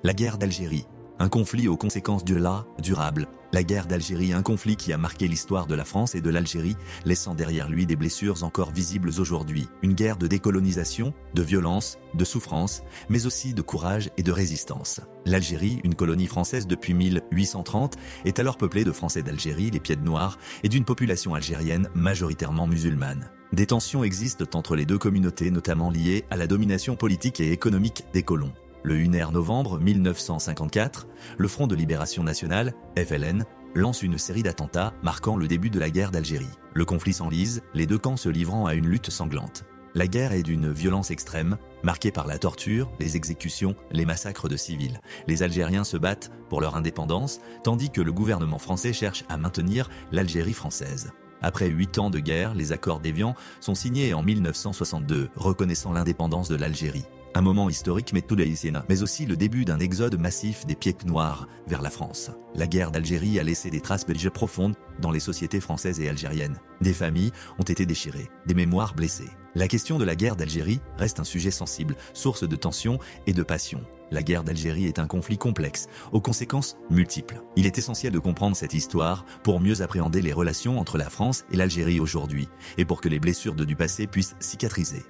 La guerre d'Algérie, un conflit aux conséquences durables. La guerre d'Algérie, un conflit qui a marqué l'histoire de la France et de l'Algérie, laissant derrière lui des blessures encore visibles aujourd'hui. Une guerre de décolonisation, de violence, de souffrance, mais aussi de courage et de résistance. L'Algérie, une colonie française depuis 1830, est alors peuplée de Français d'Algérie, les Pieds Noirs, et d'une population algérienne majoritairement musulmane. Des tensions existent entre les deux communautés, notamment liées à la domination politique et économique des colons. Le 1er novembre 1954, le Front de Libération Nationale, FLN, lance une série d'attentats marquant le début de la guerre d'Algérie. Le conflit s'enlise, les deux camps se livrant à une lutte sanglante. La guerre est d'une violence extrême, marquée par la torture, les exécutions, les massacres de civils. Les Algériens se battent pour leur indépendance, tandis que le gouvernement français cherche à maintenir l'Algérie française. Après 8 ans de guerre, les accords d'Évian sont signés en 1962, reconnaissant l'indépendance de l'Algérie. Un moment historique mais aussi le début d'un exode massif des Pieds Noirs vers la France. La guerre d'Algérie a laissé des traces profondes dans les sociétés françaises et algériennes. Des familles ont été déchirées, des mémoires blessées. La question de la guerre d'Algérie reste un sujet sensible, source de tensions et de passion. La guerre d'Algérie est un conflit complexe, aux conséquences multiples. Il est essentiel de comprendre cette histoire pour mieux appréhender les relations entre la France et l'Algérie aujourd'hui, et pour que les blessures du passé puissent cicatriser.